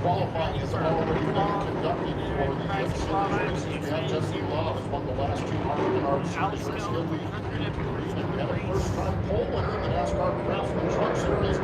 qualifying has already been conducted for the Xfinity races. We have Jesse Love has won the last 200 Series race. He'll be in green. And we have a first-time pole winner in the NASCAR Craftsman Truck Series.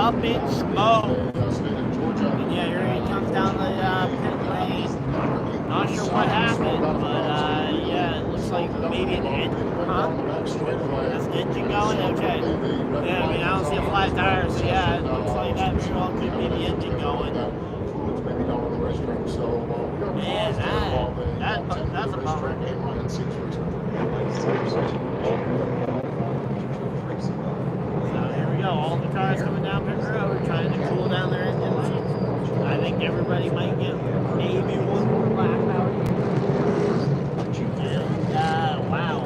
up in smoke. And yeah, here he comes down the pit lane. Not sure what happened, but yeah, it looks like maybe an engine. Huh? That's an engine going? Okay. Yeah, I mean, I don't see a flat tire, so yeah, it looks like that very well could be the engine going. Man, that's a bummer. So here we go, all the cars coming down pit road trying to cool down their engines. I think everybody might get maybe one more lap out here. And wow.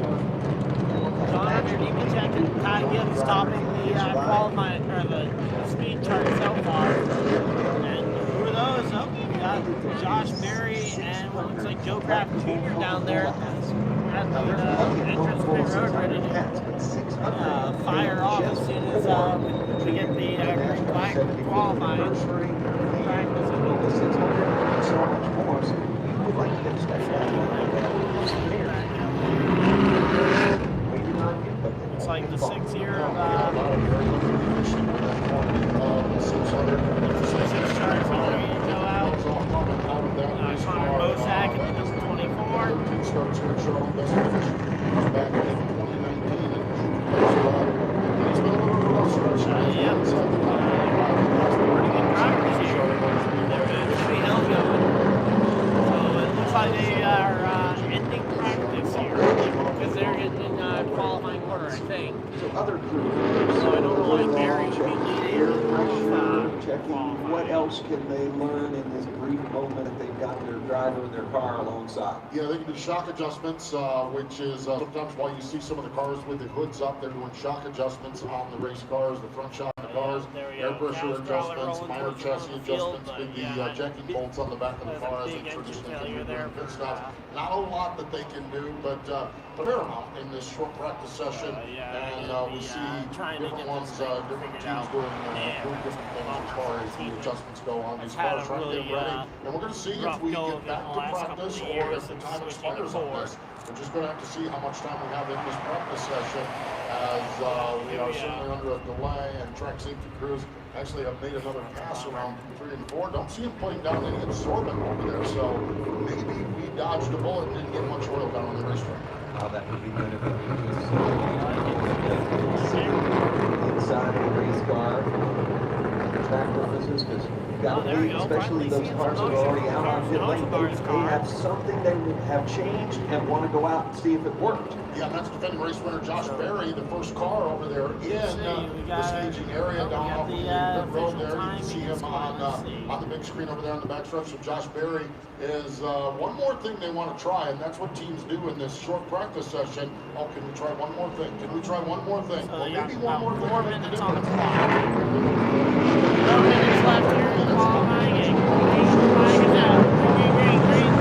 John underneath the check and Ty Gibbs stopping the qualifying or the speed chart so far. And who are those? Oh, we got Josh Berry and what looks like Joe Kraft Jr. down there at the entrance to pit road, ready to fire off as soon as we get the green flag qualifying. Looks like the 6th year of 6 cars ready to go out. Connor Bosak at the number 24. Yep. Pretty good drivers here. They're pretty hell going. So it looks like they are ending practice here because they're getting in qualifying order, I think. So I don't know why Barry would be leading. What else can they learn in this brief moment if they've got their driver and their car alongside? Yeah, they can do shock adjustments, which is sometimes why you see some of the cars with the hoods up. They're doing shock adjustments on the race cars, the front shock of the cars, air pressure adjustments, minor chassis adjustments with the jacking bolts on the back of the car as they traditionally do pit stops. Not a lot that they can do, but a fair amount in this short practice session. And we see different ones, different teams doing different things as far as the adjustments go on these cars, trying to get ready. And we're going to see if we get back to practice or if the time expires on this. We're just going to have to see how much time we have in this practice session as we are certainly under a delay, and track safety crews actually have made another pass around 3 and 4. Don't see them putting down any absorbent over there, so maybe we dodged a bullet and didn't get much oil down on the racetrack. How that would be good if it was inside the race car for track purposes, because you've got to leave, especially those cars that are already out on pit lane. They have something they have changed and want to go out and see if it worked. Yeah, that's defending race winner Josh Berry, the first car over there in the staging area down off the pit road there. You can see him on the big screen over there on the backstretch. So Josh Berry is one more thing they want to try, and that's what teams do in this short practice session. Oh, can we try one more thing? Can we try one more thing? So well, maybe one more thing. 4 minutes on the clock. 4 minutes left here in the qualifying. Green flag is out. Green.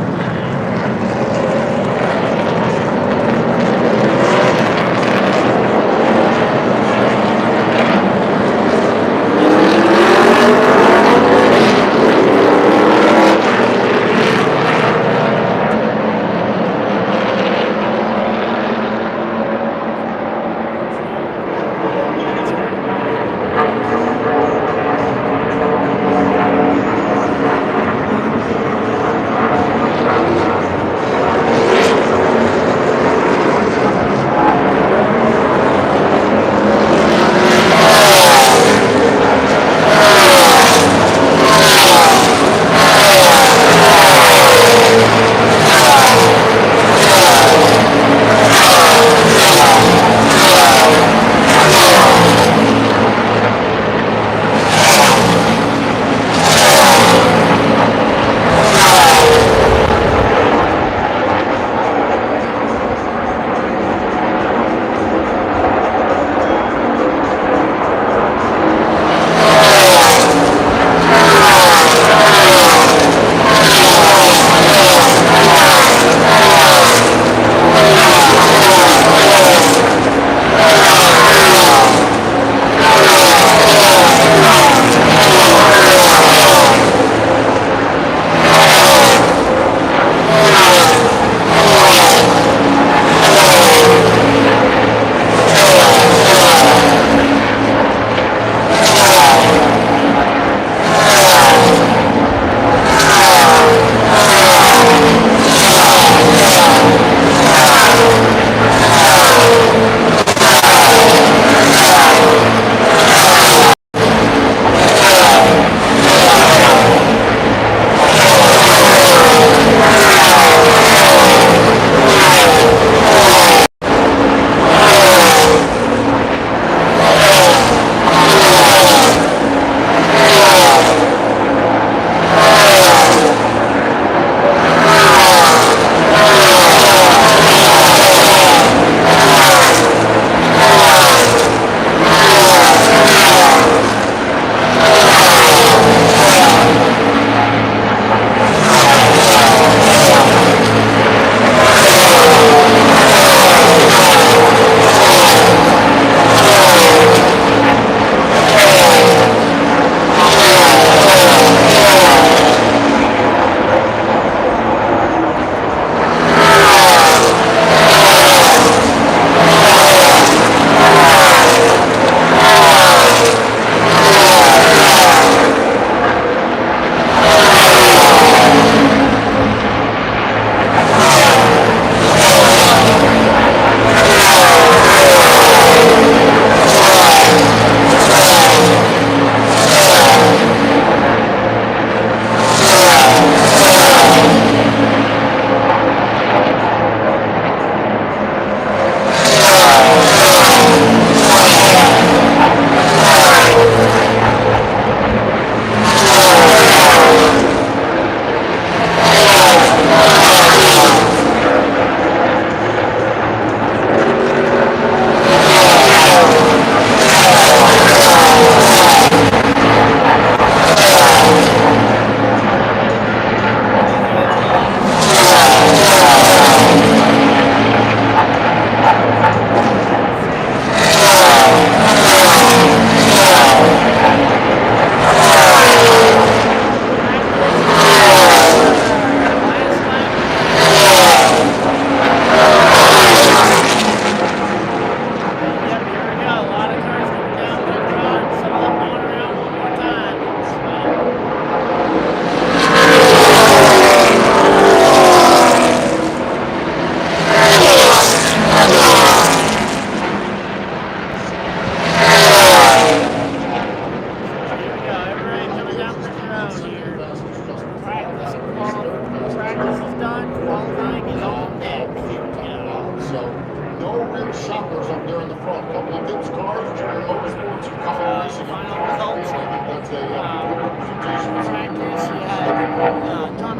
no real shockers up there in the front. A couple of Gibbs cars, Dyer Motorsports, and Kyle Racing. Final results. That's a reputation. Practice, you had John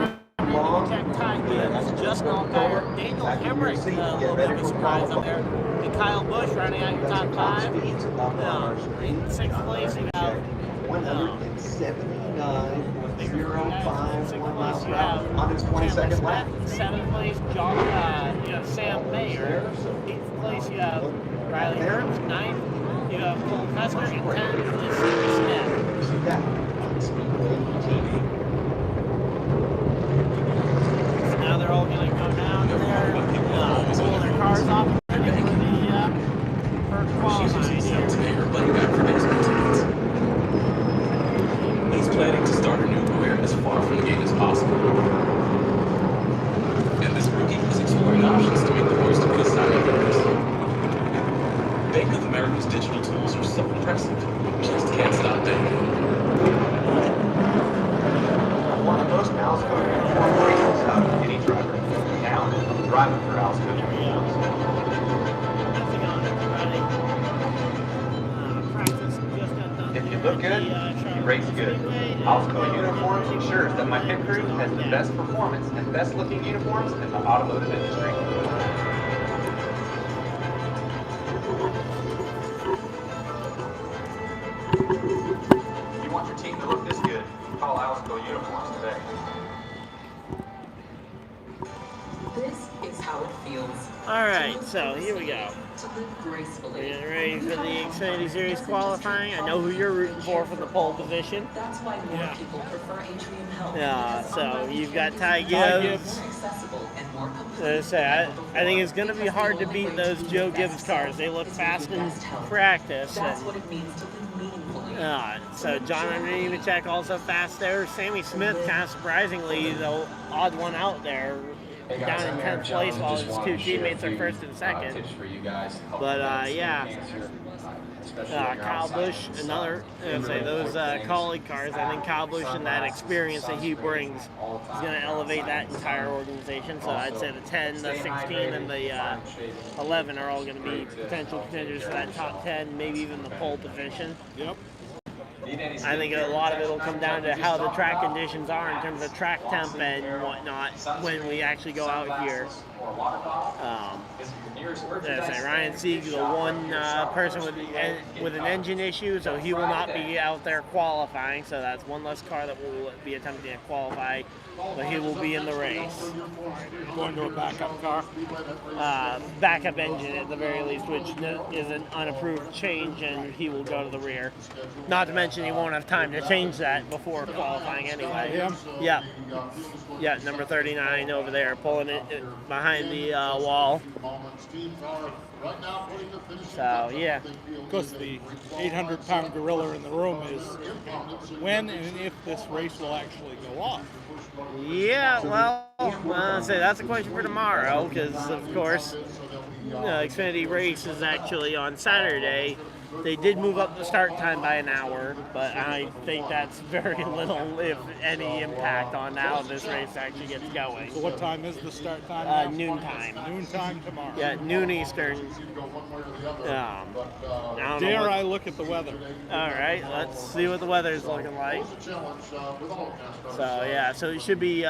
Tech Ty Gibbs, just on Dyer, Daniel Hemrick, a little bit of a surprise up there, and Kyle Busch running out your top 5. In 6th place, you have 179.05 miles per hour have on his 22nd lap. 7th place, you have Sam Mayer. 8th place, you have Riley Herbst. 9th, you have Cole Custer. And 10th is Steve Smith. See that on Speedway TV. So now they're all going to go down there, pull their cars off, and ready for the qualifying here. Today, her buddy got for next tickets. He's planning to start a new career as far from the gate as possible. And this rookie is exploring options to make the most of his signing bonus. Bank of America's digital tools are so impressive. Just can't stop thinking. One of most Alsco uniform races out of any driver. Now, I'm driving for Alsco uniforms. If you look good, you race good. Alsco Uniforms ensures that my pit crew has the best performance and best looking uniforms in the automotive industry. If you want your team to look this good, call Alsco Uniforms today. This is how it feels. Alright, so here we go. To live gracefully. We're getting ready for the Xfinity Series qualifying. I know who you're rooting for the pole position. That's why more people prefer Atrium Health. Yeah, so you've got Ty Gibbs. More accessible and more complete. As I say, I think it's going to be hard to beat those Joe Gibbs cars. They look fast in practice. That's what it means to live meaningfully. So John Nemechek also fast there. Sammy Smith, kind of surprisingly, the odd one out there, down in 10th place while his two teammates are first and second. But Kyle Busch, another, those colleague cars, I think Kyle Busch and that experience that he brings is going to elevate that entire organization. So I'd say the 10, the 16, and the 11 are all going to be potential contenders for that top 10, maybe even the pole position. Yep. I think a lot of it will come down to how the track conditions are in terms of track temp and whatnot when we actually go out here. Ryan Sieg, the one person with an engine issue, so he will not be out there qualifying. So that's one less car that will be attempting to qualify, but he will be in the race. Going to a backup car. Backup engine at the very least, which is an unapproved change, and he will go to the rear. Not to mention he won't have time to change that before qualifying anyway. Him? Yeah. Yeah, number 39 over there, pulling it behind the wall. So, yeah. Of course, the 800-pound gorilla in the room is when and if this race will actually go off. Yeah, well, I'll say that's a question for tomorrow, because, of course, Xfinity race is actually on Saturday. They did move up the start time by an hour, but I think that's very little, if any, impact on how this race actually gets going. So what time is the start time? Noon time. Noon time tomorrow. Yeah, noon Eastern. Dare I look at the weather? All right, let's see what the weather's looking like. So yeah, so it should be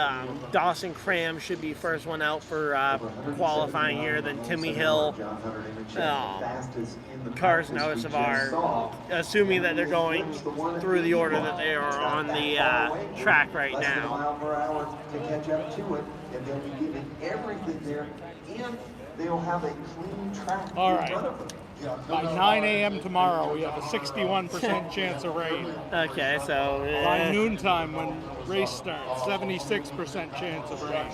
Dawson Cram should be first one out for qualifying here. Then Timmy Hill, Cars Noticeable, assuming that they're going through the order that they are on the track right now. To catch up to it, and they'll be giving everything there, and they'll have a clean track in All front right. of them. By 9 a.m. tomorrow, we have a 61% chance of rain. Okay, so By noontime, when race starts, 76% chance of rain.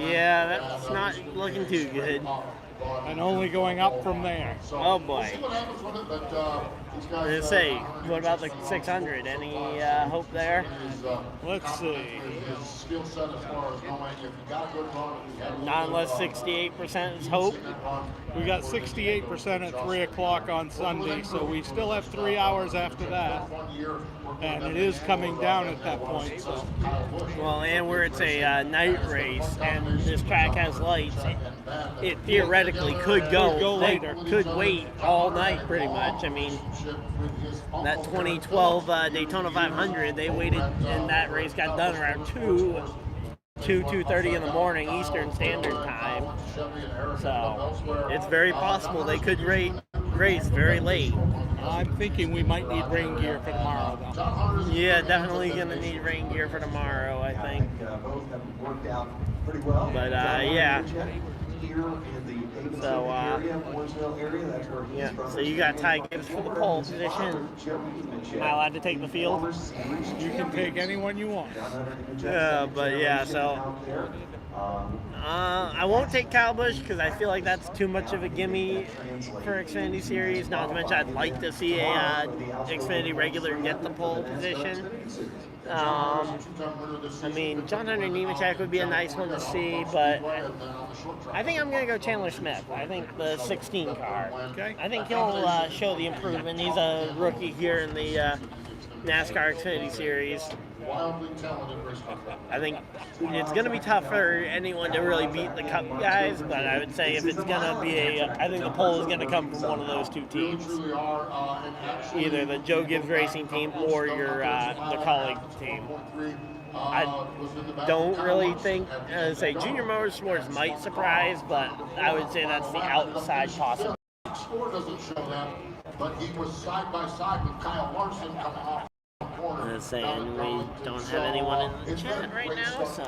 yeah, that's not looking too good. And only going up from there. Oh boy. Let's see, what about the 600? Any hope there? Let's see. Not unless 68% is hope. We got 68% at 3 o'clock on Sunday, so we still have 3 hours after that. And it is coming down at that point. So. Well, and where it's a night race and this track has lights, it theoretically could go later. Could wait all night pretty much. I mean, that 2012 Daytona 500, they waited, and that race got done around 2:30 in the morning Eastern Standard Time. So it's very possible they could race very late. I'm thinking we might need rain gear for tomorrow, though. Yeah, definitely gonna need rain gear for tomorrow, I think. Both have worked out pretty well. But yeah. Here in the Davidson So area, Mooresville area, that's where he's yeah. from. So you got Ty Gibbs for the pole position. Am I allowed to take the field? You can take anyone you want. But yeah, so I won't take Kyle Busch because I feel like that's too much of a gimme for Xfinity Series. Not to mention, I'd like to see a Xfinity regular get the pole position. I mean, John Hunter Nemechek would be a nice one to see, but I think I'm going to go Chandler Smith. I think the 16 car. Okay. I think he'll show the improvement. He's a rookie here in the NASCAR Xfinity Series. I think it's going to be tough for anyone to really beat the Cup guys, but I would say if it's going to be I think the pole is going to come from one of those two teams. Either the Joe Gibbs Racing team or the colleague team. I don't really think, say, Junior Motorsports might surprise, but I would say that's the outside possibility. Score doesn't show that, but he was side by side with Kyle Larson coming off. Let's say, and we don't have anyone in the chat right now, so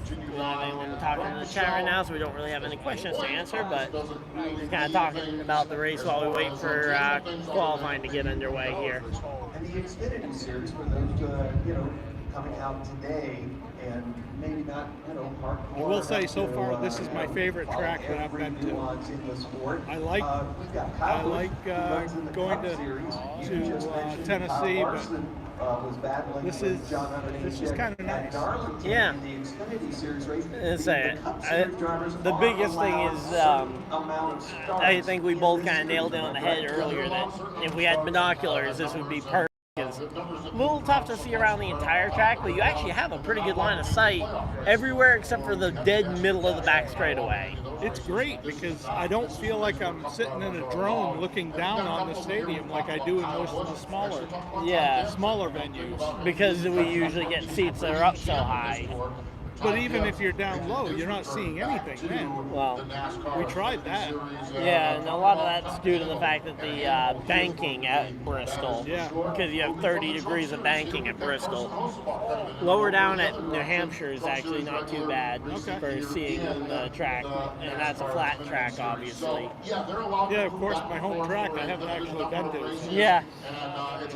we don't have anyone talking in the chat right now, so we don't really have any questions to answer, but we're just kind of talking about the race while we wait for qualifying to get underway here. And the Xfinity Series for those, coming out today and maybe not, hardcore. I will say so far this is my favorite track that I've been to. I like going to Tennessee, but this is kind of nice. Yeah. Let's say it. The biggest thing is I think we both kind of nailed it on the head earlier that if we had binoculars, this would be perfect. It's a little tough to see around the entire track, but you actually have a pretty good line of sight everywhere except for the dead middle of the back straightaway. It's great because I don't feel like I'm sitting in a drone looking down on the stadium like I do in most of the smaller venues. Because we usually get seats that are up so high. But even if you're down low, you're not seeing anything then. Well, we tried that. Yeah, and a lot of that's due to the fact that the banking at Bristol. Yeah. Because you have 30 degrees of banking at Bristol. Lower down at New Hampshire is actually not too bad for seeing the track. And that's a flat track, obviously. Yeah, of course, my home track I haven't actually been to. So. Yeah.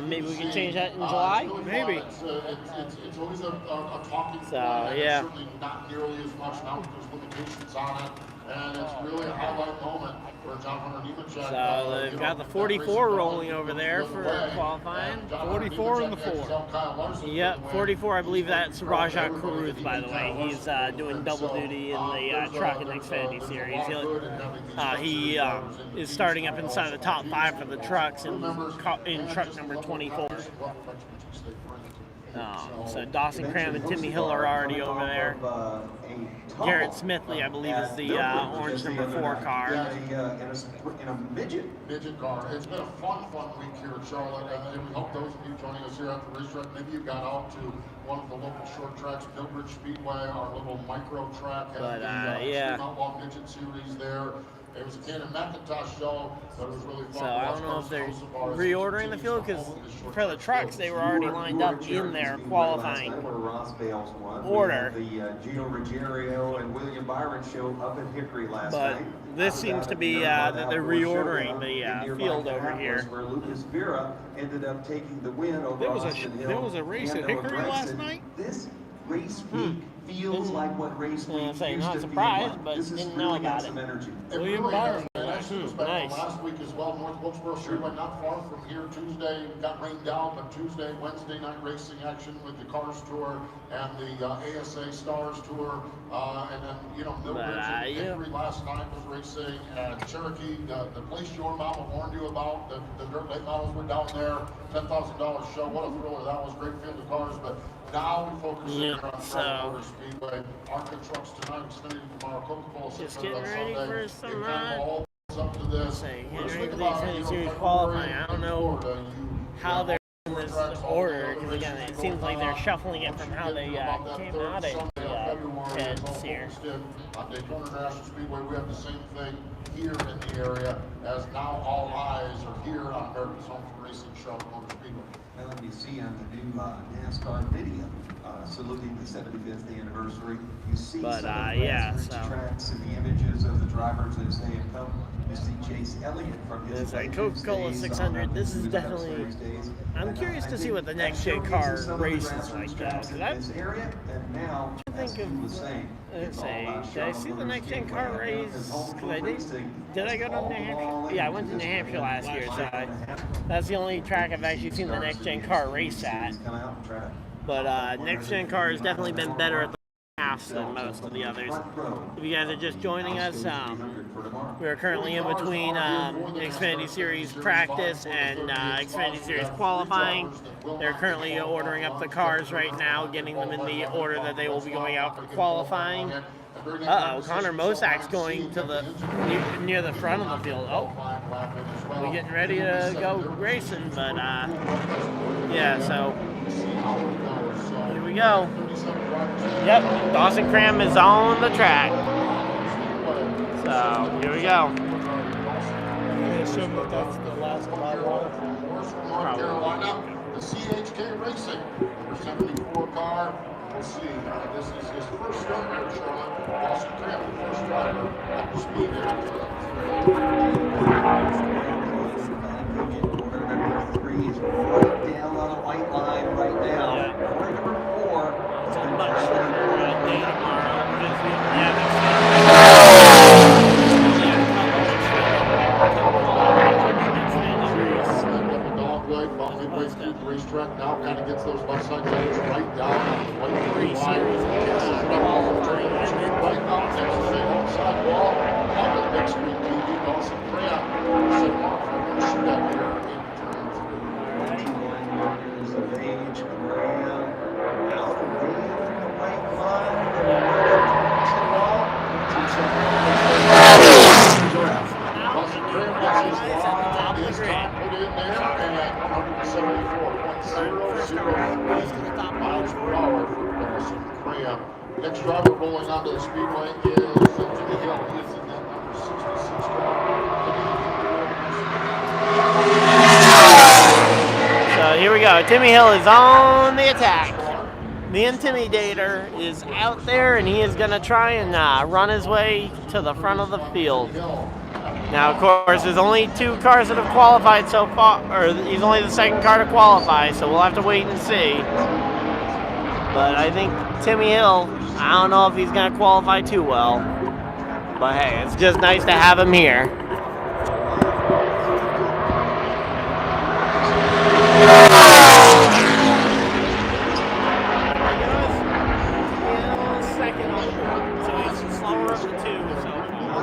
Maybe we can change that in July? Maybe. It's always a talking point. So, yeah. Not nearly as much now because there's limitations on it, and it's really a highlight moment for John Hunter Nemechek. So they've got the 44 rolling over there for qualifying. 44 and the 4. Yep, 44. I believe that's Rajah Caruth, by the way. He's doing double duty in the truck in the Xfinity Series. He is starting up inside the top 5 for the trucks in truck number 24. So Dawson Cram and Timmy Hill are already over there. Garrett Smithley, I believe, is the orange number 4 car. In a midget car. It's been a fun week here in Charlotte, and we hope those of you joining us here at the racetrack, maybe you got out to one of the local short tracks, Millbridge Speedway, our little micro track, But yeah, Outlaw Midget Series there. It was a Cannon McIntosh show, but it was really fun. So I don't know if they're reordering the field because for the trucks they were already lined up in their qualifying order. The Gino Ruggiero and William Byron show up in Hickory last night. But this seems to be that they're reordering the field over here. Where Lucas Vera ended up taking the win over there was a race at Hickory last night? This race week feels like what race week used not to surprised, be like. but This didn't know I got it. energy. William Byron. action was back nice. last week as well. North Wilkesboro Speedway, not far from here. Tuesday got rained out, but Tuesday, Wednesday night racing action with the Cars Tour and the ASA Stars Tour, and then Millbridge and Hickory last night was racing, and Cherokee, the place your mama warned you about, the dirt late models were down there. $10,000 show. What a thriller that was! Great field of cars, but now we focus here on Freshwater Speedway. ARCA trucks tonight, Xfinity tomorrow, Coca-Cola just 600 getting on ready Sunday. for some Up to this. getting ready for the Xfinity Series qualifying. I don't know how they're in this order, because again, it seems like they're shuffling it from how they came out of the pits here. On Daytona International Speedway, we have the same thing here in the area, as now all eyes are here on America's Home for Racing, Charlotte Motor Speedway. Well, you see on the new NASCAR video, saluting the 75th anniversary, you see But, some of the tracks and the images of the drivers as they have come. You see Chase Elliott from his It's like Coca-Cola 600. This is definitely. I'm curious to see what the next gen car race is like, though. Because I think of. Let's say, did I see the next gen car race? Because did I go to New Hampshire? Yeah, I went to New Hampshire last year, so that's the only track I've actually seen the next gen car race at. But next gen car has definitely been better at the halves than most of the others. If you guys are just joining us, we are currently in between Xfinity Series practice and Xfinity Series qualifying. They're currently ordering up the cars right now, getting them in the order that they will be going out for qualifying. Connor Mosak's going to the near the front of the field. Oh, we're getting ready to go racing, but yeah, so here we go. Yep, Dawson Cram is on the track. So here we go. I assume that that's the last North Carolina, the CHK Racing, number 74 car. We'll see. This is his first start here, Charlotte. Dawson Cram, the first driver up to speed here. Number 3 is right down on the white line right now. Corner number 4. It's a much shorter day tomorrow. Midway through the racetrack now kind of gets those left side tires right down on the white line. Right now, next to the outside wall, onto the big screen TV, Dawson Cram. So Mark, we're going to shoot that here in turn 3. 21 years of age, Cram out of the right line. Dawson Cram gets his line, his top put in there, and 174.008 miles per hour for Dawson Cram. Next driver rolling onto the speedway is Timmy Hill. He is in that number 66 car. So here we go. Timmy Hill is on the attack. The Intimidator is out there, and he is going to try and run his way to the front of the field. Now, of course, there's only 2 cars that have qualified so far, or he's only the second car to qualify, so we'll have to wait and see. But I think Timmy Hill, I don't know if he's going to qualify too well. But hey, it's just nice to have him here. Second on the board, so he's slower of the 2 so far.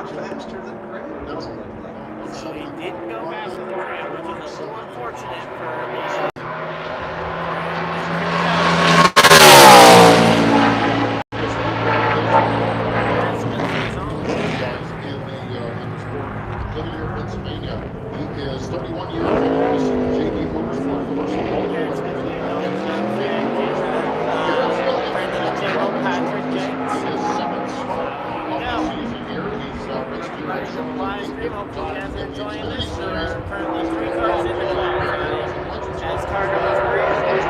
So he didn't go faster than the Cram, which is a little unfortunate for me. Pennsylvania. He is 31 years old. This is JD Motorsport Patrick James. He is 7th start of the season here. He's raced here at Charlotte. Live stream, hopefully you guys are enjoying this. There are currently 3 cars in the qualifying. As car number 3 goes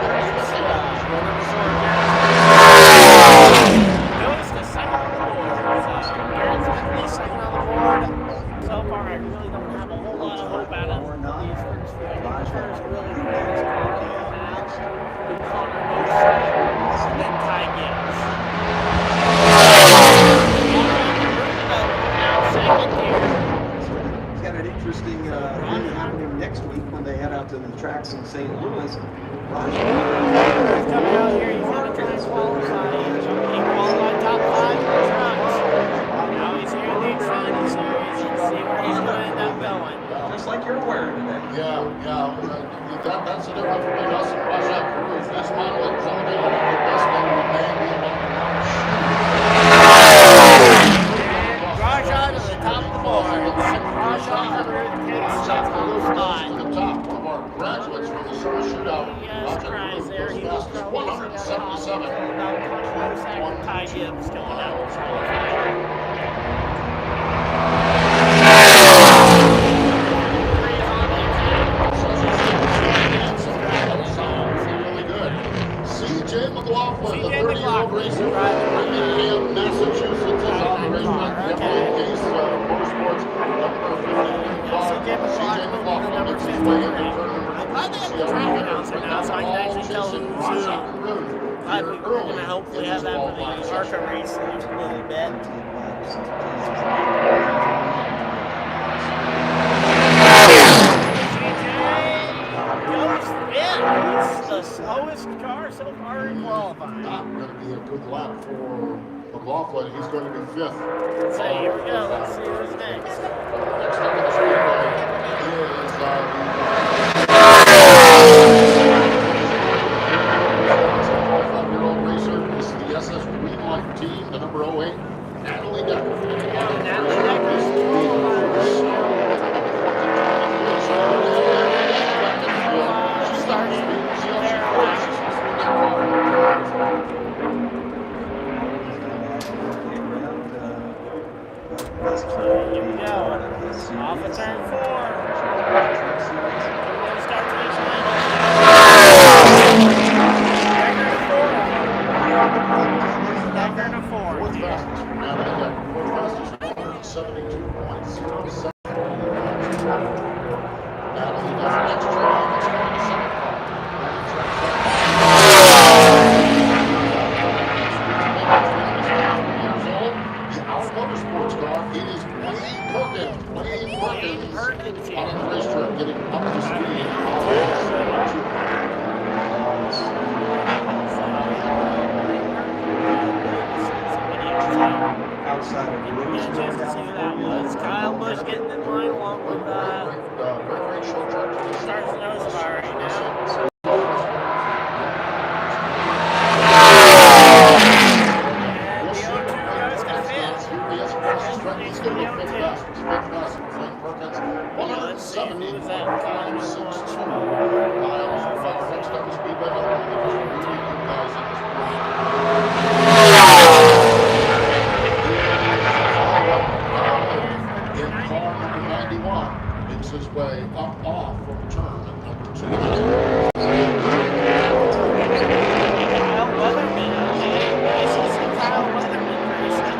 to second on the board. So Garrett Smith is second on the board. So far, I really don't have a whole lot of hope out of these first few. I think the first really fast car that we have with Connor Mosek and then Ty Gibbs. Now second here. next week when they head out to the tracks in St. Louis. He's coming out here. He's going to try and qualify. He qualified top 5 in the trucks. Now he's here in the Xfinity Series. Let's see where he's going to end up going. Just like you're wearing today. Yeah. That's the difference between us and Russia. This model is elevated at the best that we may be able to Raja to the top of the board. Raja takes the top spot. to the top of our graduates from the service shootout. Yes, Christ there. He was probably 177. about 20 seconds. Ty Gibbs going out to qualify. CJ McLaughlin, the 30-year-old racer from Framingham, Massachusetts, is on the racetrack. The Case Motorsports number 55. CJ McLaughlin makes his way into turn number 2. I'm glad they have the track announcer now, so I can actually tell who's who. We're going to hopefully have that for the ARCA race in a little bit. He's the slowest car so far in qualifying. Not going to be a good lap for McLaughlin. He's going to be 5th. So here we go. Let's see who's next. Next up in the Speedway is the 25-year-old racer. This is the SS Greenlight team, the number 08, Natalie Decker. Natalie Decker. Here we go. Off of turn 4. Start to Decker to 4. Fourth fastest. Natalie Decker. Fourth fastest. 172.07. Natalie Decker. Next train. It's going to 7th car. Motorsports car. It is Wayne Perkins on the racetrack getting up to speed. Outside of the Get a chance to see who that was. Kyle Busch getting in line along with Stars Rosenbar right now. Makes his way up off from turn number 2. Kyle Weatherman, okay. Nice to see Kyle Weatherman racing.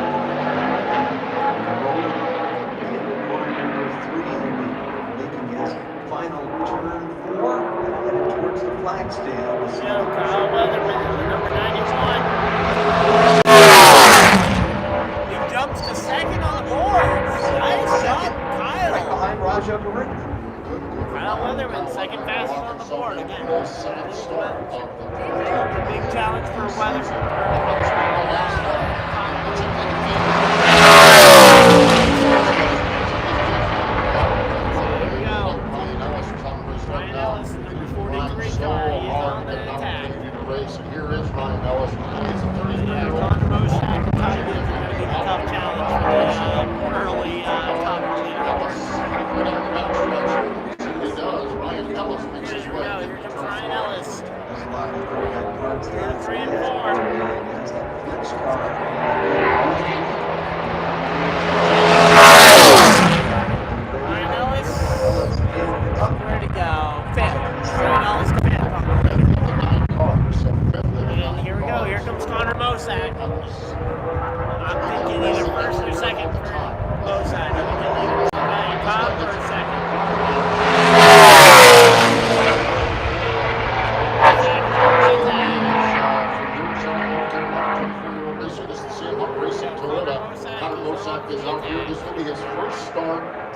Making his final turn 4 and headed towards the flag stand. So Kyle Weatherman, number 91. He jumps to 2nd on the board. Nice job, Kyle. Right behind Raja Guruk. Kyle Weatherman, 2nd fastest on the board again. A big challenge for Weatherman. Here is Ryan Ellis. He's a 33-year-old. Connor Moshak and Ty Gibbs are going to be a tough challenge for the early top leaders. He does. Ryan Ellis makes his Here we way. go. Here comes Ryan Ellis. Through 3 and 4.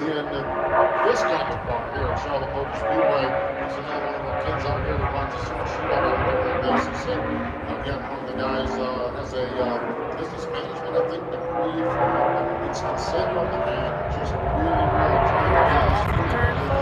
in this kind of car here at Charlotte Motor Speedway. He's another one of our kids out here that runs a super shootout on a regular basis. And again, one of the guys has a business management, I think, degree from Winston-Salem, and just really, really trying to be Turn 4.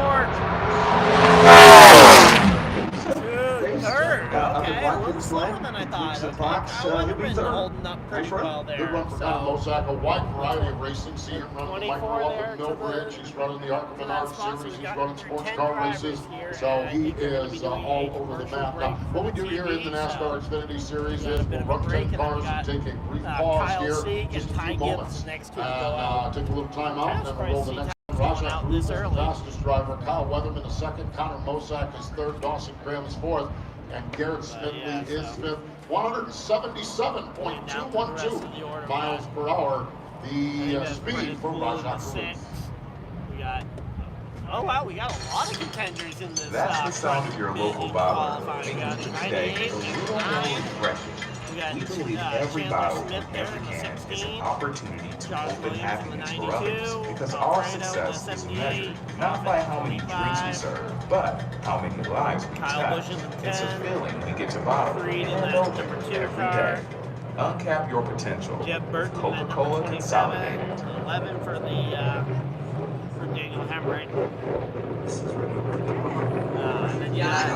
Third. Okay, a little slower than I thought. Kyle Weatherman holding up pretty well there. Good run for Don Mosak, a wide variety of racing. See him running the micro up at Millbridge. He's running the Arc Menard Series. He's running sports car races. So he is all over the map. Now, what we do here in the NASCAR Xfinity Series is we'll run 10 cars and take a brief pause here, just a few moments, and take a little time out, and then we'll roll the next. Rajah Cruz is the fastest driver. Kyle Weatherman is second. Connor Mosak is third. Dawson Graham is fourth. And Garrett Smithley is fifth. 177.212 miles per hour. The speed for Rajah Cruz. We got. Oh wow, we got a lot of contenders in this. That's the sound of your local barber, making each day a little more refreshing. We believe every bottle of every can is an opportunity to open happiness for others, because our success is measured not by how many drinks we serve, but how many lives we touch. It's a feeling we get to bottle and open every day. Uncap your potential with Coca-Cola Consolidated. 11 for the for Daniel Hemrick. And then you got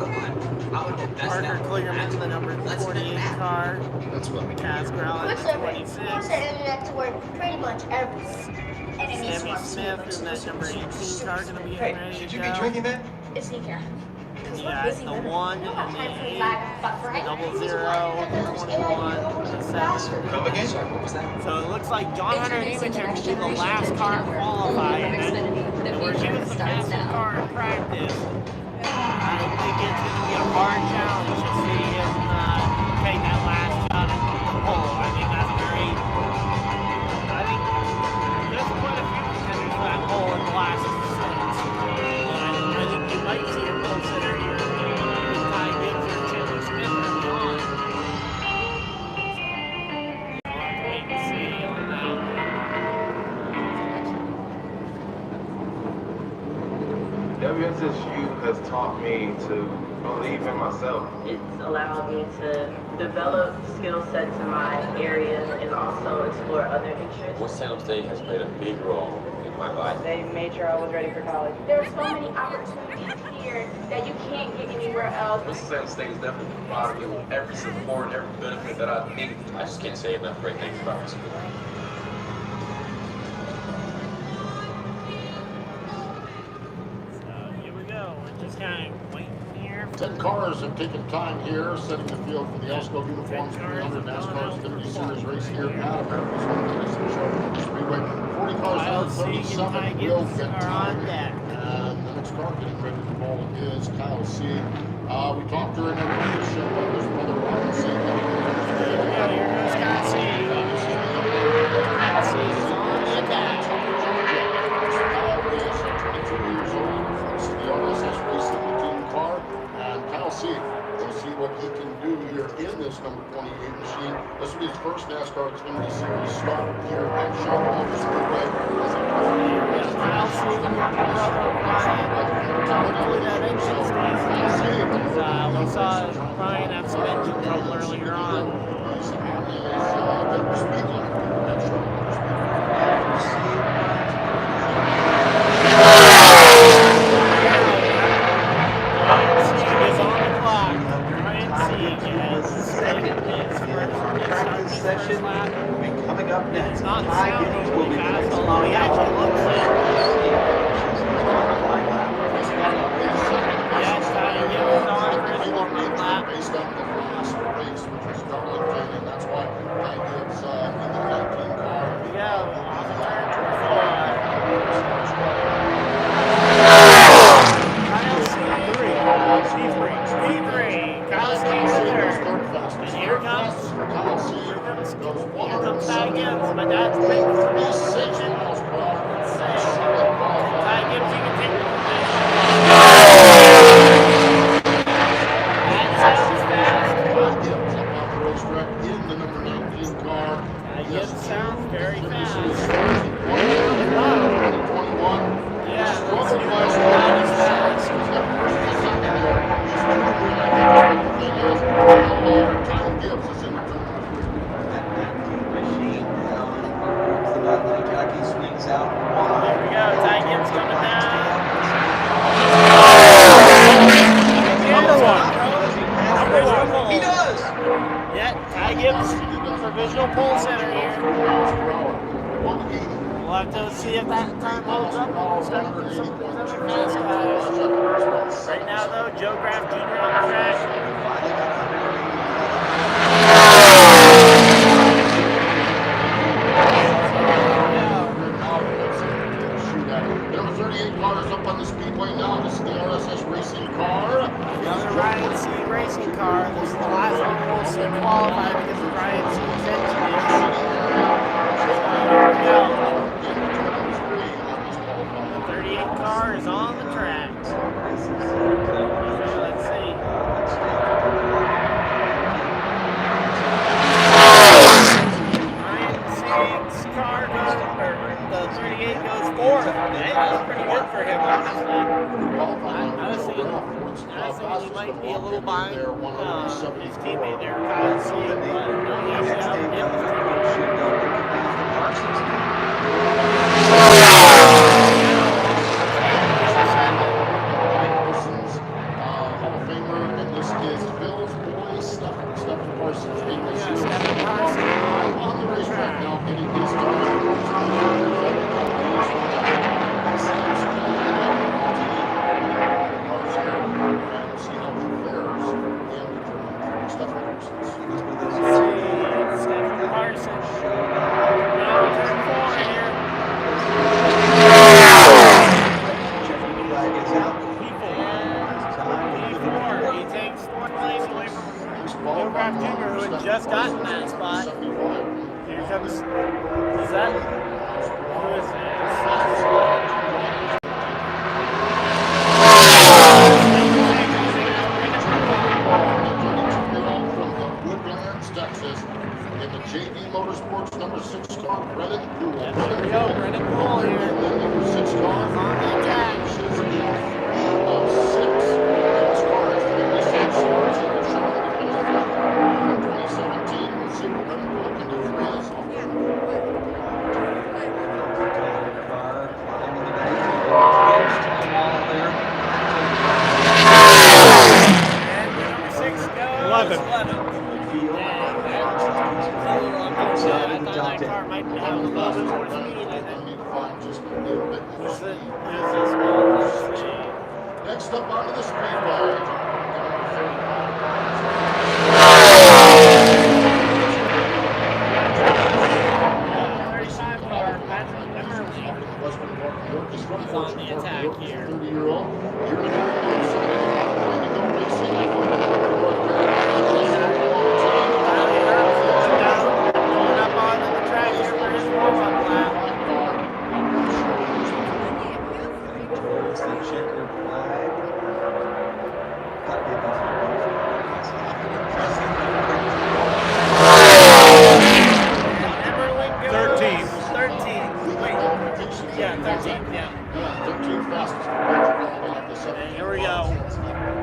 Parker Kligerman, the number 48 car. That's what we do. Kaz Grell at 26. internet to work pretty much every Sammy Smith in that number 18 car going to be Hey, ready should to you go. be drinking that? It's sneaker. Yeah, the 1 and the 8, the 00, the 21, the 7. Come again? What was that? So it looks like John Hunter Nemechek will be the last car qualified. And where he was the fastest car in practice, I think it's going to be a hard challenge to see him take that last shot at the pole. I think that's very. I think there's quite a few contenders for that pole in the last 6. And I think you might see him consider your Ty Gibbs or Chandler Smith early on. So we'll have to wait and see on that. WSSU has taught me to believe in myself. It's allowed me to develop skill sets in my area and also explore other interests. West Salem State has played a big role in my life. They made sure I was ready for college. There are so many opportunities here that you can't get anywhere else. Winston-Salem State has definitely provided me with every support, every benefit that I need. I just can't say enough great things about this school. Kind of waiting here. 10 cars have taken time here, setting the field for the Elsko uniforms 300 NASCAR Xfinity Series race here at America's Home Tennis and Charlotte Speedway. 40 cars out of 37 will get time. And the next car getting ready to roll is Kyle C. We talked during the show about his brother Ryan C. Here goes Kyle C. Kyle C is on the attack. Kyle is 22 years old. It's the RSS Racing team car. And Kyle C. We'll see what he can do here in this number 28 machine. This will be his first NASCAR Xfinity Series start here at Charlotte Motor Speedway. Kyle C. We saw Ryan have some engine trouble earlier on. He's on his speed limit at Charlotte Motor Speedway. Session coming up next. It's not sounding really fast, although he actually looks it. Yes, he was on for his warm-up lap. Right now, though, Joe Graff Jr. on the track. Number 38 car is up on the Speedway now. This is the RSS racing car. Another Ryan C. racing car. This is the last one we'll see qualify because of Ryan C's engine issue. The 38 car is on the track. Let's see. Ryan C's car goes, or the 38 goes fourth. Hey, that's pretty good for him, honestly. I was thinking he might be a little behind his teammate there, Kyle C. But no, he actually outdid his just gotten that spot. Here comes, is that, who is that? Texas, in the JV Motorsports number 6 car, Brennan Poole. There we go, Brennan Poole here. Number 6 car on the attack. 6. This car is 56 stars in the show. 2017, we'll see what Brennan Poole can do for his. Next up onto the Speedway. On the attack here. 30-year-old. Here we go.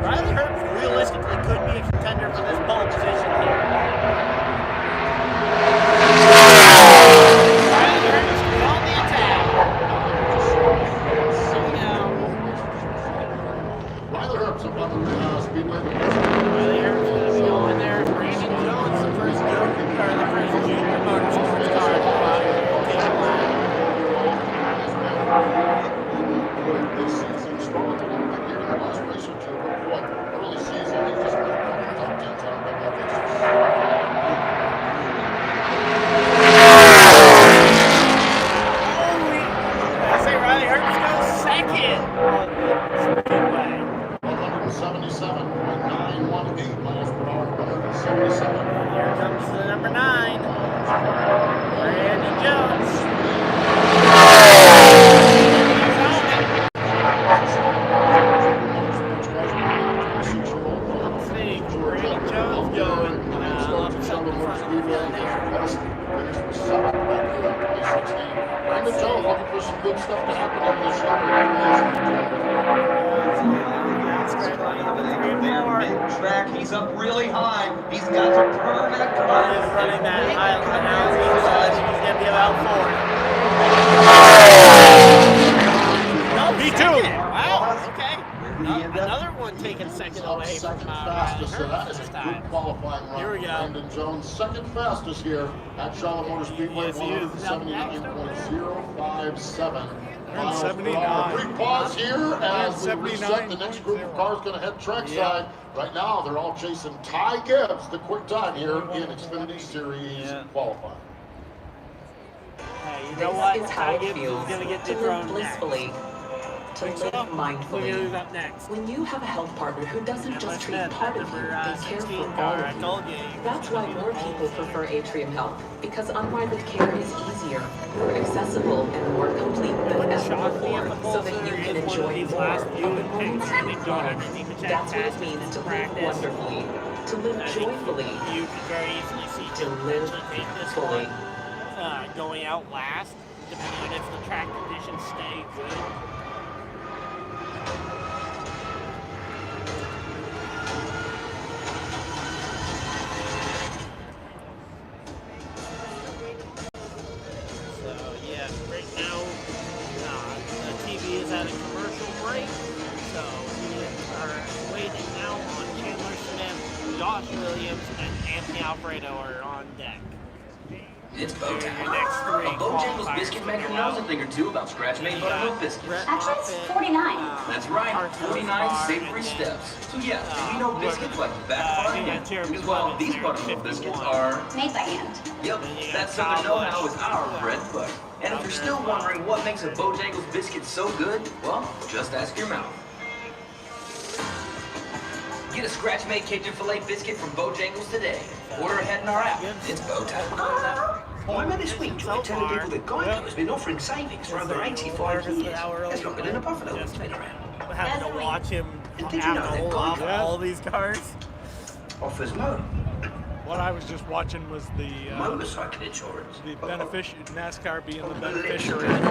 Riley Herbst realistically could be a contender for this pole position here. Riley Herbst is on the attack. Here we go. Riley Herbst up on the Speedway. Riley Herbst is going to be going there. Brandon Jones, the first junior motorsports car to take a lap. This season strong here in the last race or two. What early season he just got top 10 time. I say Riley Herbst goes second on the Speedway. 177.918 miles per hour. 177. Here comes the number 9, Brandon Jones. Good stuff to happen in this big track. He's up really high. He's got to turn that car. He's running that aisle now. He's going to be about 4. No, Me too. Wow, okay. Another one taking second away from fastest, so that is a good qualifying run. Here we go. Brandon Jones, second fastest here at Charlotte Motor Speedway, Yes, he is. 179.057. 79. Brief pause here as we reset. The 79.0. next group of cars going to head trackside. Right now, they're all chasing Ty Gibbs, the quick time here in Xfinity Series qualifying. Hey, you know what? This is how Ty it Gibbs is feels going to get to live dethroned next. blissfully, to live Look mindfully. who's up next. When you have a health partner who doesn't just treat part of you, they care for all car. I of told you. you. That's why more people prefer Atrium Health, because unrivaled care is easier, more accessible, and more complete than ever before, so that you can enjoy more of the moments you've loved. That's what it means to live wonderfully, to live joyfully, You can very easily see to live take this fully. one going out last, depending on if the track conditions stay good. So yeah, right now the TV is at a commercial break, so we are waiting now on Chandler Smith, Josh Williams, and Anthony Alfredo are on deck. It's bow time. Your next three A Bojangles qualifiers biscuit maker coming knows out. a thing or two about scratch-made buttermilk biscuits. Actually, it's 49. That's right, 49 savory steps. So yeah, we know biscuits like the back of our hand. Because well, these buttermilk biscuits are... Made by hand. Yep, that Southern know-how is our bread and butter. And if you're still wondering what makes a Bojangles biscuit so good, well, just ask your mouth. Get a scratch-made Cajun filet biscuit from Bojangles today. Order ahead in our app. It's bow time. Oh, I met this week trying to tell people that Geico has been offering savings for over 85 years. That's longer than a Buffalo has been around. Having to watch him And did you have know to that hold off Geico all these cars. offers motor, What I was just watching was the motorcycle insurance? NASCAR being the beneficiary of the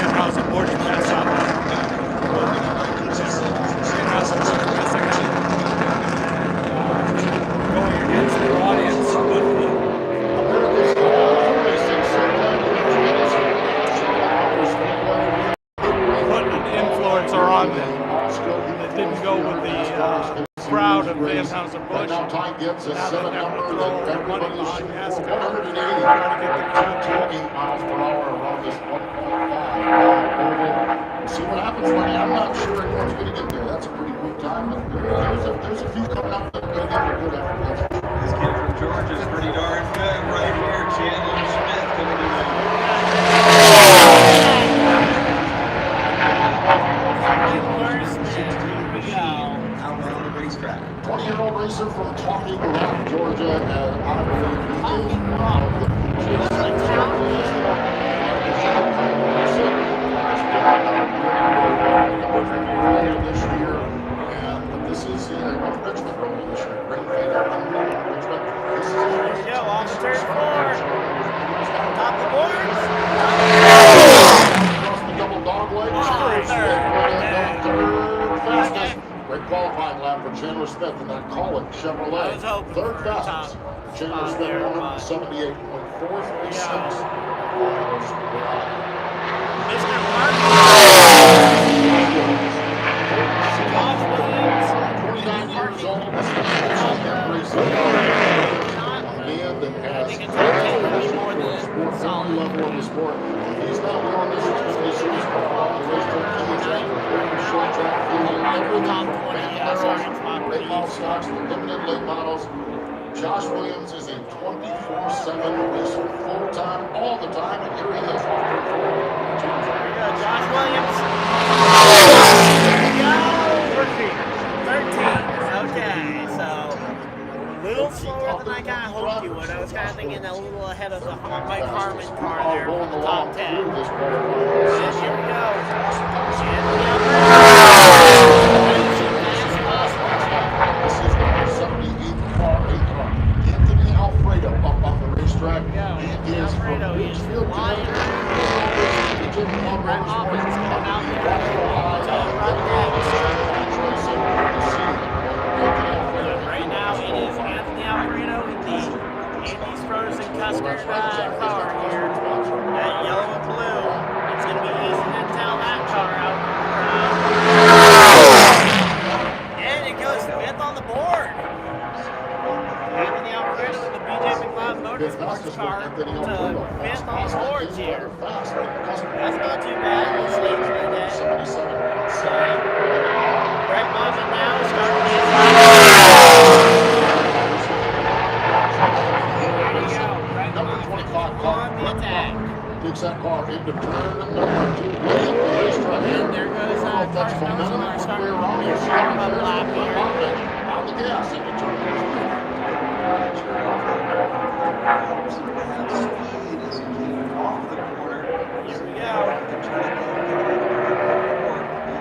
in-house abortion mess up. Going against their audience. Putting an influencer on them that didn't go with the crowd of the in-house abortion. Now Ty Gibbs has Now set a they're number going to that throw money everybody is behind shooting NASCAR. for. 180. Trying to get the crowd to 8 miles per hour around this 1.5 mile oval. We'll see what happens, Lenny. I'm not sure anyone's going to get there. That's a pretty quick time. But there's a few coming up that are going to get good after this. This kid from Georgia is pretty darn good right here. Chandler Smith coming in. Out on the racetrack. 20-year-old racer from Talking Rock, Georgia, and I believe he is one of the this year, but this is Richmond earlier this year. Great fight out in Richmond. This is There you go, off the turn 4. Top the boards. across the double dog leg. Third fastest. Great qualifying lap for Chandler Smith in that Collin Chevrolet. Third fastest. Chandler Smith 178.436. Mr. Mark. 29 years old. A man that has some level of the sport. He's not doing this Xfinity Series for short track, everything. Late model stocks, limited late models. Josh Williams is a 24/7 racer, full time, all the time, and here he is. Josh Williams. 13. Okay, so a little slower than I kind of hoped you would. I was kind of thinking a little ahead of the Mike Harmon car there in the top 10. And here we go. This is the 78th car, 8 car. Anthony Alfredo up on the racetrack. He is from Richfield, Connecticut. Brett Hoppins going out there to run right now it is Anthony Alfredo in the Andy's Frozen Custard car here. That yellow and blue. It's going to be easy to tell that car that's momentum are from starting way to around. be You a see warm how up there's lap the here. on the gas into turn number 4. Here we go.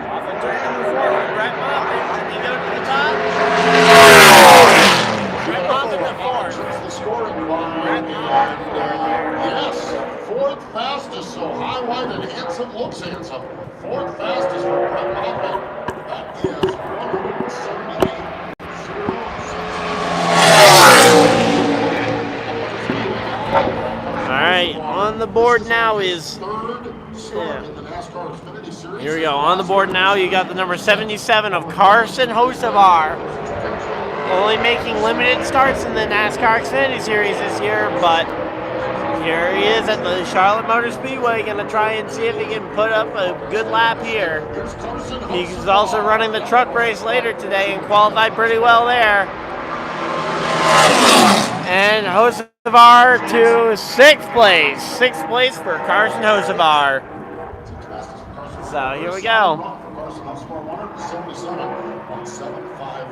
Off of turn number 4 with Brett Moffitt. Can he go to the top? Brett Moffitt the 4th. The scoring climb. Brett Moffitt the 4th here. Yes, 4th fastest, so highlight and handsome looks handsome. 4th fastest for Brett Moffitt. That is 178. All right, on the board now is. Here we go. On the board now, you got the number 77 of Carson Hocevar. Only making limited starts in the NASCAR Xfinity Series this year, but here he is at the Charlotte Motor Speedway, going to try and see if he can put up a good lap here. He's also running the truck race later today and qualified pretty well there. And Hocevar to 6th place. 6th place for Carson Hocevar. So here we go.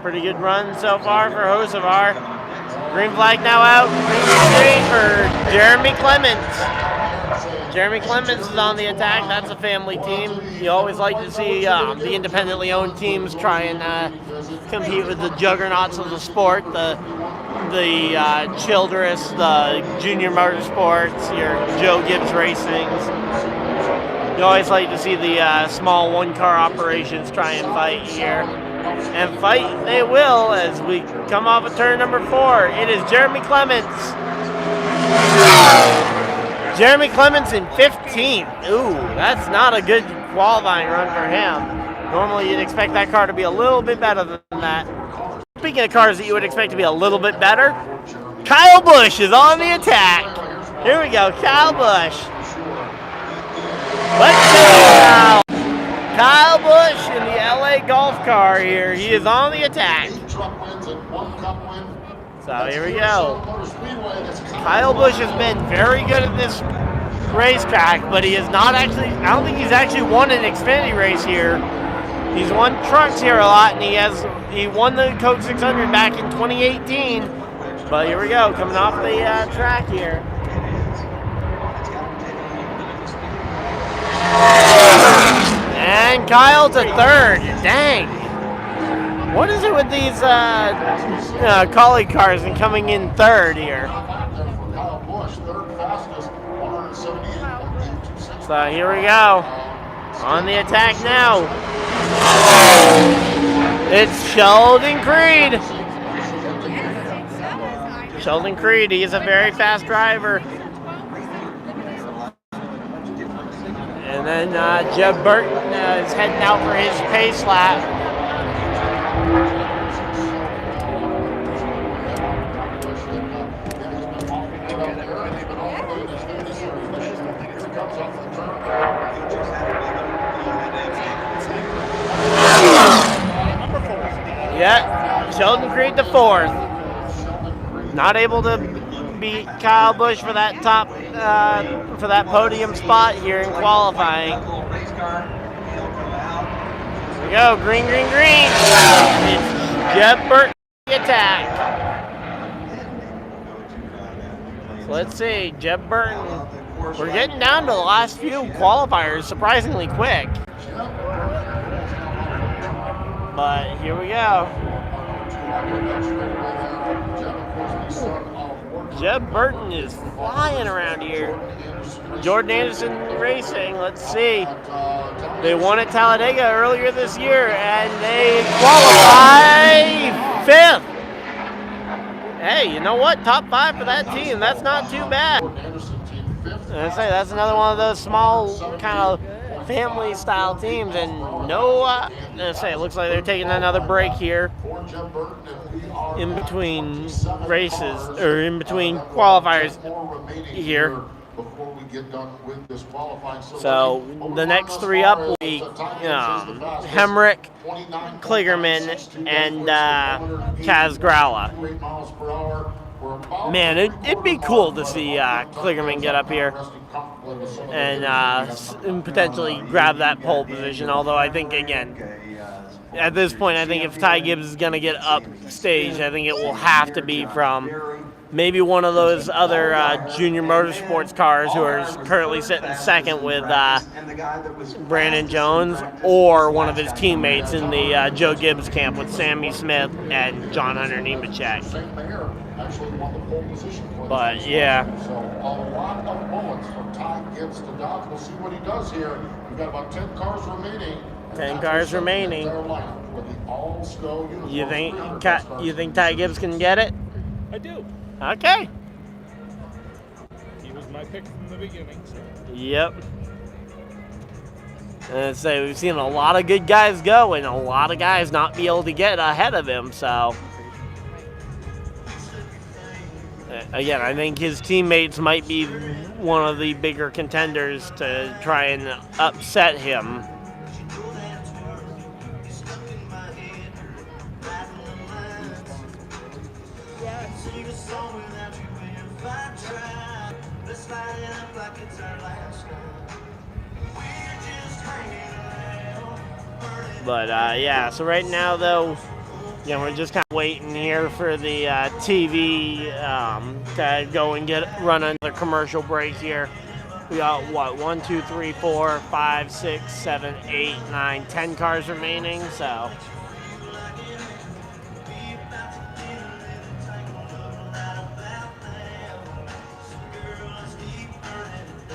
Pretty good run so far for Hocevar. Green flag now out. Green for Jeremy Clements. Jeremy Clements is on the attack. That's a family team. You always like to see the independently owned teams try and compete with the juggernauts of the sport, the Childress, the Junior Motorsports, your Joe Gibbs Racings. You always like to see the small one-car operations try and fight here. And fight they will as we come off of turn number 4. It is Jeremy Clements. Jeremy Clements in 15th. Ooh, that's not a good qualifying run for him. Normally you'd expect that car to be a little bit better than that. Speaking of cars that you would expect to be a little bit better, Kyle Busch is on the attack. Here we go, Kyle Busch. Let's go. Kyle Busch in the LA Golf car here. He is on the attack. So here we go. Kyle Busch has been very good at this racetrack, but he has not actually, I don't think he's actually won an Xfinity race here. He's won trucks here a lot, and he won the Coke 600 back in 2018. But here we go, coming off the track here. And Kyle to 3rd. Dang. What is it with these colleague cars and coming in 3rd here? So here we go. On the attack now. It's Sheldon Creed. Sheldon Creed, he is a very fast driver. And then Jeb Burton is heading out for his pace lap. Yeah, Sheldon Creed the 4th. Not able to beat Kyle Busch for that for that podium spot here in qualifying. Here we go, green, green, green. It's Jeb Burton attack. So let's see, Jeb Burton. We're getting down to the last few qualifiers surprisingly quick. But here we go. Jeb Burton is flying around here. Jordan Anderson Racing, let's see. They won at Talladega earlier this year, and they qualify 5th. Hey, you know what? Top 5 for that team. That's not too bad. I say that's another one of those small kind of family-style teams, and no. It looks like they're taking another break here in between races or in between qualifiers here. So the next 3 up will be Hemrick, Kligerman, and Kaz Gralla. Man, it'd be cool to see Kligerman get up here and potentially grab that pole position. Although I think, again, at this point, I think if Ty Gibbs is going to get up stage, I think it will have to be from maybe one of those other junior motorsports cars who are currently sitting second with Brandon Jones, or one of his teammates in the Joe Gibbs camp with Sammy Smith and John Hunter Nemechek. But yeah. So a lot of bullets from Ty Gibbs to dodge. We'll see what he does here. We've got about 10 cars remaining. 10 cars remaining. You think Ty Gibbs can get it? I do. Okay. He was my pick from the beginning. So. Yep. And so we've seen a lot of good guys go and a lot of guys not be able to get ahead of him. So again, I think his teammates might be one of the bigger contenders to try and upset him. But yeah, so right now though, yeah, we're just kind of waiting here for the TV to go and run another commercial break here. We got what, 1, 2, 3, 4, 5, 6, 7, 8, 9, 10 cars remaining. So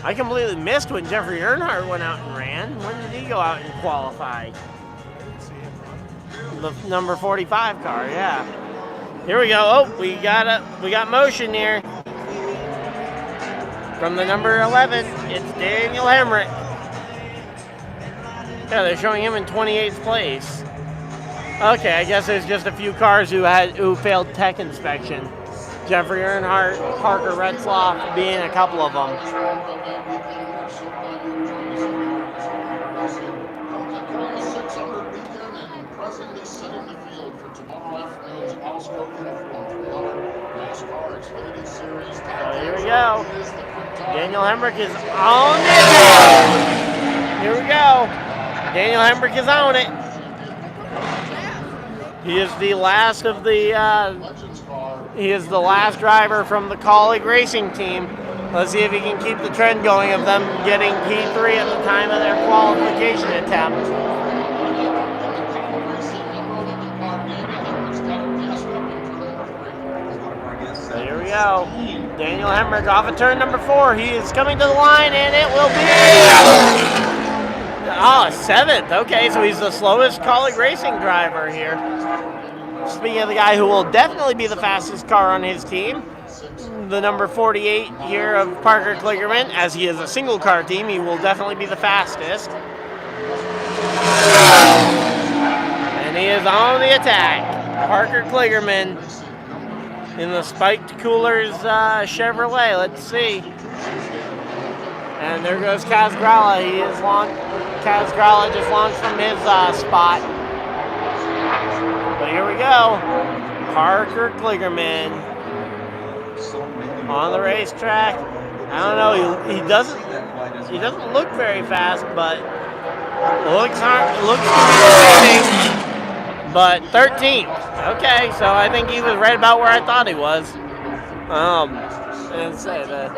I completely missed when Jeffrey Earnhardt went out and ran. When did he go out and qualify? The number 45 car, yeah. Here we go. Oh, we got motion here. From the number 11, it's Daniel Hemrick. Yeah, they're showing him in 28th place. Okay, I guess there's just a few cars who failed tech inspection. Jeffrey Earnhardt, Parker Retzlaff being a couple of them. Presently setting the field for tomorrow afternoon's Osco uniform for another NASCAR Xfinity Series. So here we go. Daniel Hemrick is on it. Here we go. Daniel Hemrick is on it. He is the last of the. He is the last driver from the colleague racing team. Let's see if he can keep the trend going of them getting P3 at the time of their qualification attempt. So here we go. Daniel Hemrick off of turn number 4. He is coming to the line, and it will be 7th. Okay, so he's the slowest colleague racing driver here. Speaking of the guy who will definitely be the fastest car on his team, the number 48 here of Parker Kligerman, as he is a single car team, he will definitely be the fastest. And he is on the attack. Parker Kligerman in the Spiked Coolers Chevrolet. Let's see. And there goes Kaz Gralla. Kaz Gralla just launched from his spot. But here we go. Parker Kligerman on the racetrack. I don't know. He doesn't look very fast, but looks amazing. But 13th. Okay, so I think he was right about where I thought he was. And say that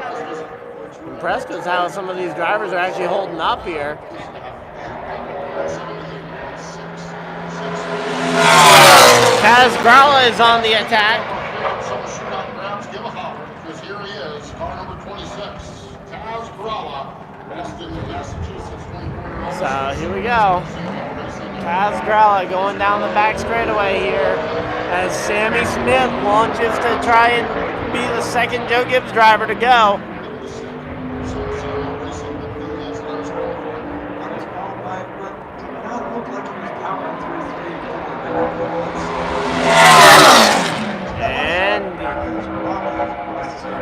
impressed with how some of these drivers are actually holding up here. Kaz Gralla is on the attack. Because here he is, car number 26, Kaz Gralla, Boston, Massachusetts. So here we go. Kaz Gralla going down the back straightaway here as Sammy Smith launches to try and be the second Joe Gibbs driver to go. And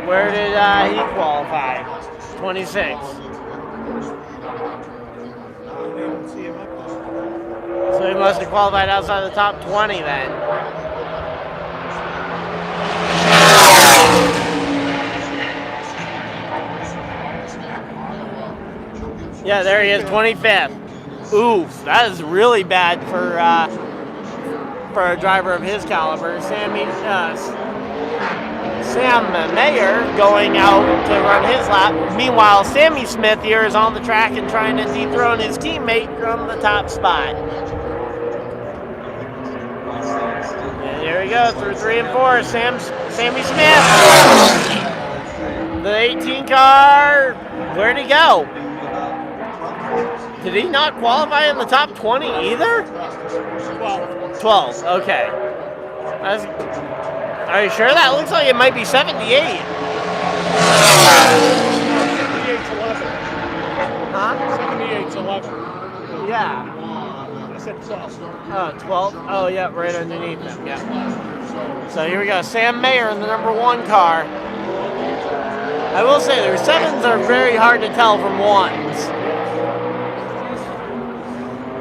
where did he qualify? 26. So he must have qualified outside the top 20 then. Yeah, there he is, 25th. Oof, that is really bad for a driver of his caliber. Sam Mayer going out to run his lap. Meanwhile, Sammy Smith here is on the track and trying to dethrone his teammate from the top spot. And here we go, through 3 and 4, Sammy Smith. The 18 car, where'd he go? Did he not qualify in the top 20 either? 12, okay. Are you sure? That looks like it might be 78. 78's 11. Yeah. I said 12. Oh, 12? Oh, yeah, right underneath him, yeah. So here we go, Sam Mayer in the number 1 car. I will say their 7s are very hard to tell from 1s.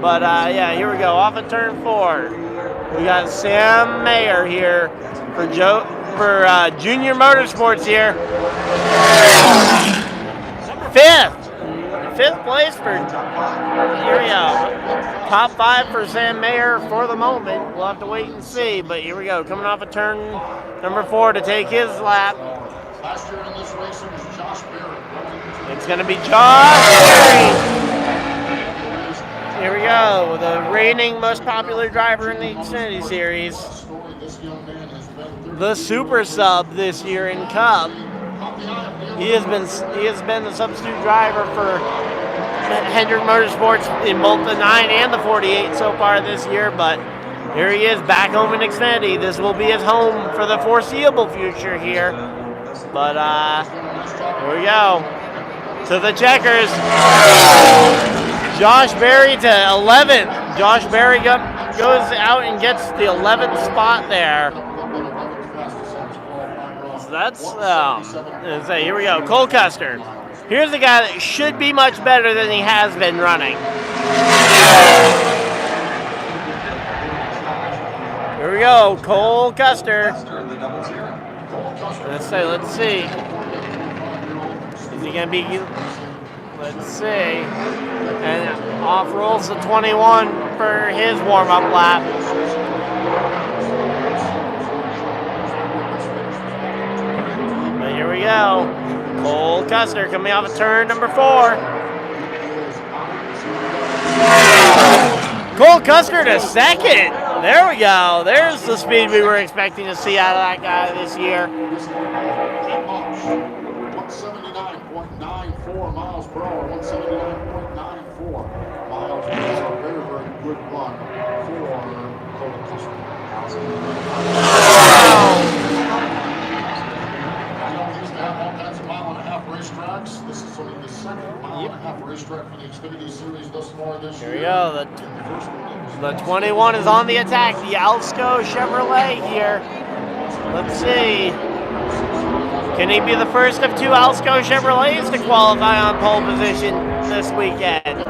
But yeah, here we go, off of turn 4. We got Sam Mayer here for Junior Motorsports here. 5th place for, here we go. Top 5 for Sam Mayer for the moment. We'll have to wait and see, but here we go. Coming off of turn number 4 to take his lap. Last year in this race, it was Josh Berry. It's going to be Josh Berry. Here we go, the reigning most popular driver in the Xfinity Series. The super sub this year in Cup. He has been the substitute driver for Hendrick Motorsports in both the 9 and the 48 so far this year, but here he is back home in Xfinity. This will be his home for the foreseeable future here. But here we go. To the checkers. Josh Berry to 11th. Josh Berry goes out and gets the 11th spot there. So that's, so here we go. Cole Custer. Here's a guy that should be much better than he has been running. Here we go. Cole Custer. Let's see. Is he going to be... Let's see. And off rolls the 21 for his warm-up lap. But here we go. Cole Custer coming off of turn number 4. Cole Custer to 2nd. There we go. There's the speed we were expecting to see out of that guy this year. 179.94 miles per hour, 179.94 miles per hour. Very, very good run for Cole Custer. Used to have all kinds of mile-and-a-half racetracks. This is only the 2nd mile-and-a-half racetrack for the Xfinity Series thus far this year. Here we go. The 21 is on the attack. The Alsco Chevrolet here. Let's see. Can he be the first of 2 Alsco Chevrolets to qualify on pole position this weekend?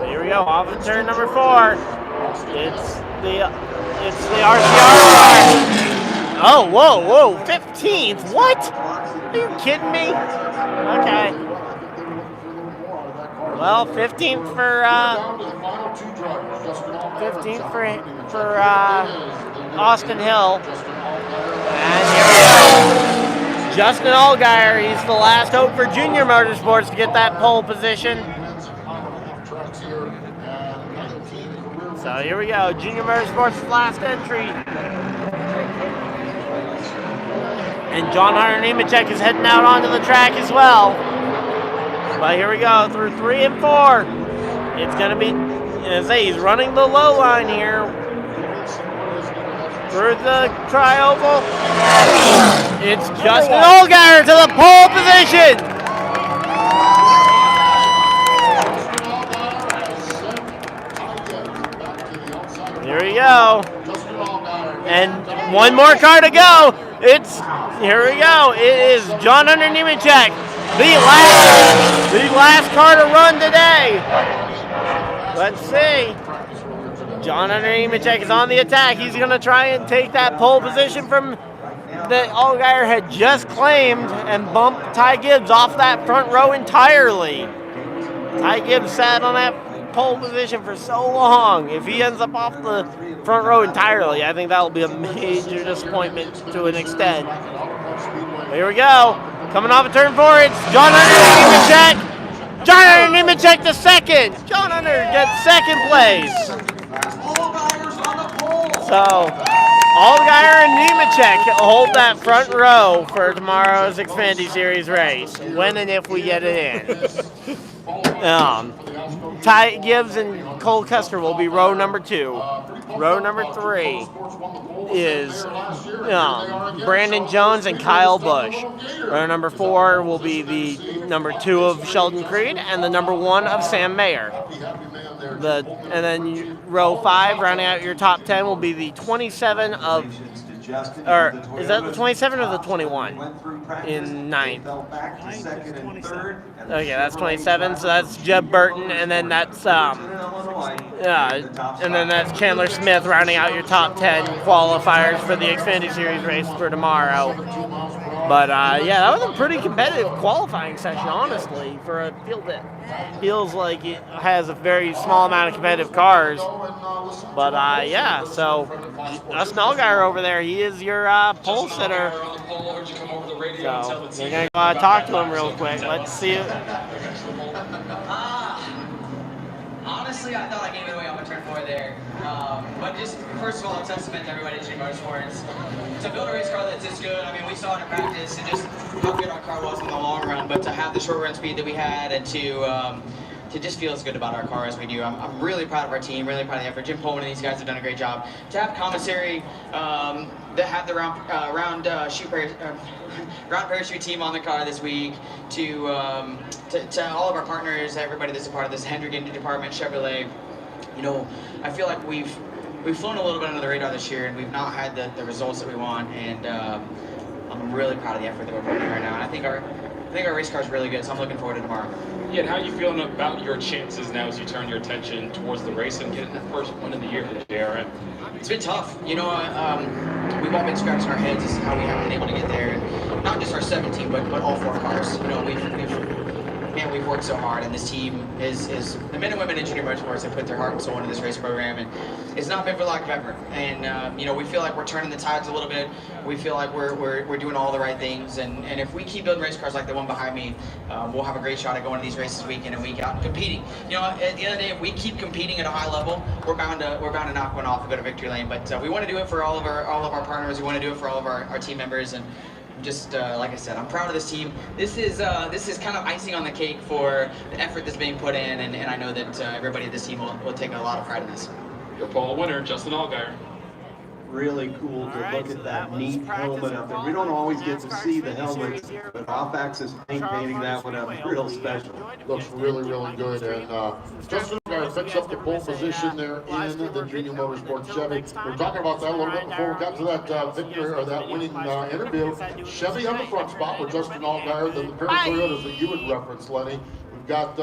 Here we go, off of turn number 4. It's the RCR car. Oh, whoa, 15th? What? Are you kidding me? Okay. Well, 15th for Austin Hill. And here we go. Justin Allgaier, he's the last hope for Junior Motorsports to get that pole position. So here we go, Junior Motorsports' last entry. And John Hunter Nemechek is heading out onto the track as well. But here we go, through 3 and 4. It's going to be, as I say, he's running the low line here. Through the tri-oval. It's Justin Allgaier to the pole position. Here we go. And one more car to go. Here we go. It is John Hunter Nemechek, the last car to run today. Let's see. John Hunter Nemechek is on the attack. He's going to try and take that pole position from that Allgaier had just claimed and bumped Ty Gibbs off that front row entirely. Ty Gibbs sat on that pole position for so long. If he ends up off the front row entirely, I think that will be a major disappointment to an extent. Here we go. Coming off of turn 4, it's John Hunter Nemechek. John Hunter Nemechek to second. John Hunter gets second place. So, Allgaier and Nemechek hold that front row for tomorrow's Xfinity Series race, when and if we get it in. Ty Gibbs and Cole Custer will be row number 2. Row number 3 is Brandon Jones and Kyle Busch. Row number 4 will be the number 2 of Sheldon Creed and the number 1 of Sam Mayer. And then row 5, rounding out your top 10, will be the 27 of, or is that the 27 or the 21 in 9th? Okay, that's 27. So that's Jeb Burton, and then that's Chandler Smith rounding out your top 10 qualifiers for the Xfinity Series race for tomorrow. But that was a pretty competitive qualifying session, honestly, for a field that feels like it has a very small amount of competitive cars. But so Dustin Allgaier over there, he is your pole sitter. So we're going to talk to him real quick. Let's see it. Honestly, I thought I gave it away on my turn 4 there. But just, first of all, a testament to everybody at Extreme Motorsports. To build a race car that's this good, I mean, we saw it in practice and just how good our car was in the long run, but to have the short run speed that we had and to just feel as good about our car as we do. I'm really proud of our team, really proud of the effort. Jim Pullman and these guys have done a great job. To have commissary, that have the round parachute team on the car this week, to all of our partners, everybody that's a part of this, Hendrick Engine Department, Chevrolet. You know, I feel like we've flown a little bit under the radar this year, and we've not had the results that we want. And I'm really proud of the effort that we're putting in right now. And I think our race car is really good, so I'm looking forward to tomorrow. Yeah, and how are you feeling about your chances now as you turn your attention towards the race and getting that first win of the year for the JRM? It's been tough. You know, we've all been scratching our heads as to how we haven't been able to get there. And not just our 17, but all 4 cars. You know, we've worked so hard, and this team is the men and women in Junior Motorsports have put their heart and soul into this race program, and it's not been for lack of effort. And we feel like we're turning the tides a little bit. We feel like we're doing all the right things, and if we keep building race cars like the one behind me, we'll have a great shot at going to these races week in and week out and competing. You know, at the end of the day, if we keep competing at a high level, we're bound to knock one off and go to victory lane. But we want to do it for all of our partners. We want to do it for all of our team members, and just like I said, I'm proud of this team. This is kind of icing on the cake for the effort that's being put in, and I know that everybody at this team will take a lot of pride in this. Your pole winner, Justin Allgaier. Really cool to look at that neat helmet up there. We don't always get to see the helmets, but off-axis painting that one up real special. Looks really, really good. And Justin Allgaier picks up the pole position there in the Junior Motorsports Chevy. We were talking about that a little bit before we got to that victory or that winning interview. Chevy on the front spot with Justin Allgaier, then the pair of Toyotas that you would reference, Lenny. We've got